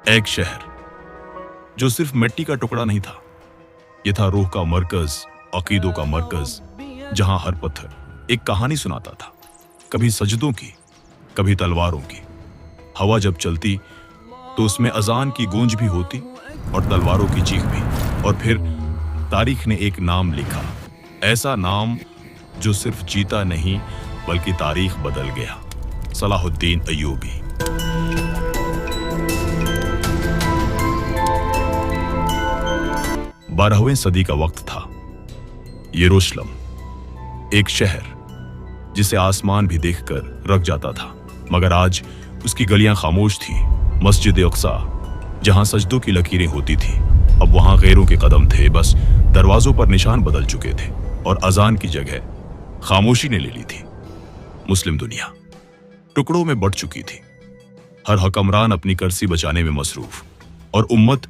एक शहर जो सिर्फ मिट्टी का टुकड़ा नहीं था, यह था रूह का मरकज, अकीदों का मरकज, जहां हर पत्थर एक कहानी सुनाता था, कभी सजदों की, कभी तलवारों की। हवा जब चलती तो उसमें अजान की गूंज भी होती और तलवारों की चीख भी। और फिर तारीख ने एक नाम लिखा, ऐसा नाम जो सिर्फ जीता नहीं बल्कि तारीख बदल गया, सलाहुद्दीन अय्यूबी। बारहवीं सदी का वक्त था। यरूशलेम, एक शहर जिसे आसमान भी देखकर रख जाता था, मगर आज उसकी गलियां खामोश थी। मस्जिद अक्सा, जहां सजदों की लकीरें होती थी, अब वहां गैरों के कदम थे। बस दरवाजों पर निशान बदल चुके थे और अजान की जगह खामोशी ने ले ली थी। मुस्लिम दुनिया टुकड़ों में बंट चुकी थी। हर हुक्मरान अपनी कर्सी बचाने में मसरूफ और उम्मत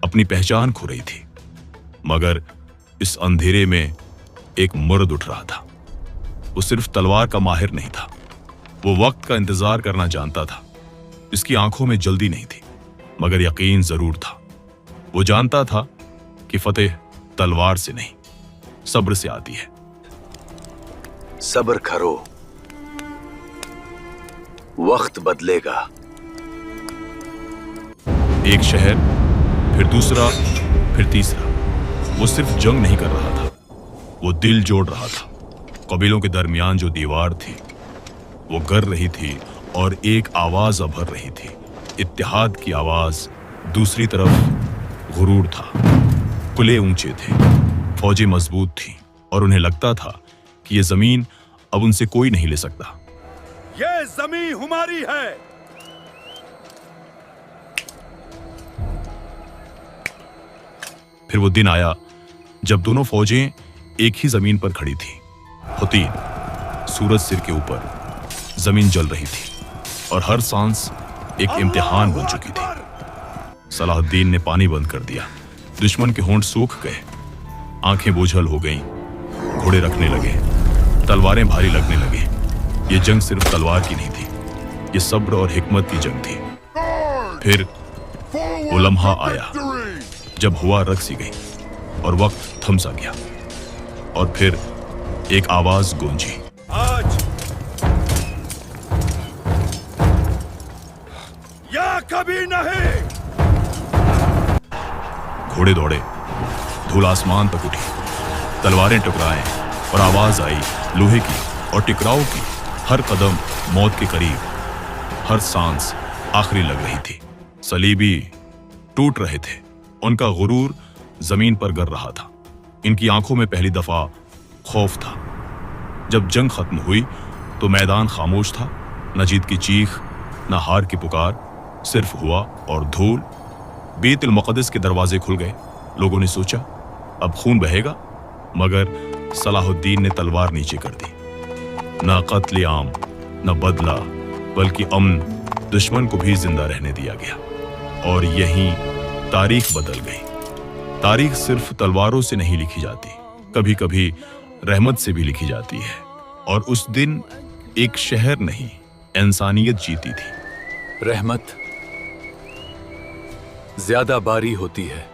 अपनी पहचान खो रही थी। मगर इस अंधेरे में एक मर्द उठ रहा था। वो सिर्फ तलवार का माहिर नहीं था, वो वक्त का इंतजार करना जानता था। इसकी आंखों में जल्दी नहीं थी, मगर यकीन जरूर था। वो जानता था कि फतेह तलवार से नहीं, सब्र से आती है। सब्र करो, वक्त बदलेगा। एक शहर, फिर दूसरा, फिर तीसरा। वो सिर्फ जंग नहीं कर रहा था, वो दिल जोड़ रहा था। कबीलों के दरमियान जो दीवार थी वो गर रही थी और एक आवाज उभर रही थी, इत्तेहाद की आवाज। दूसरी तरफ गुरूर था। कुले ऊंचे थे, फौजें मजबूत थीं और उन्हें लगता था कि ये जमीन अब उनसे कोई नहीं ले सकता। ये जमीन हमारी है। फिर वो दिन आया जब दोनों फौजें एक ही जमीन पर खड़ी थी। हुतीन, सूरज सिर के ऊपर, जमीन जल रही थी और हर सांस एक इम्तिहान बन चुकी थी। सलाहुद्दीन ने पानी बंद कर दिया। दुश्मन के होंठ सूख गए, आंखें बोझल हो गईं, घोड़े रखने लगे, तलवारें भारी लगने लगे। ये जंग सिर्फ तलवार की नहीं थी, ये सब्र और हिकमत की जंग थी। फिर वो लम्हा आया जब हुआ रख सी गई और वक्त थम सा गया। और फिर एक आवाज गूंजी, आज या कभी नहीं। घोड़े दौड़े, धूल आसमान तक उठी, तलवारें टकराएं और आवाज आई लोहे की और टिकराव की। हर कदम मौत के करीब, हर सांस आखिरी लग रही थी। सलीबी टूट रहे थे, उनका गुरूर जमीन पर गिर रहा था। इनकी आंखों में पहली दफा खौफ था। जब जंग खत्म हुई तो मैदान खामोश था, न जीत की चीख, न हार की पुकार, सिर्फ हुआ और धूल। बैतुल मुक़द्दस के दरवाजे खुल गए। लोगों ने सोचा अब खून बहेगा, मगर सलाहुद्दीन ने तलवार नीचे कर दी। न कत्ल आम, न बदला, बल्कि अमन। दुश्मन को भी जिंदा रहने दिया गया और यहीं तारीख बदल गई। तारीख सिर्फ तलवारों से नहीं लिखी जाती, कभी कभी रहमत से भी लिखी जाती है। और उस दिन एक शहर नहीं, इंसानियत जीती थी। रहमत ज्यादा बारी होती है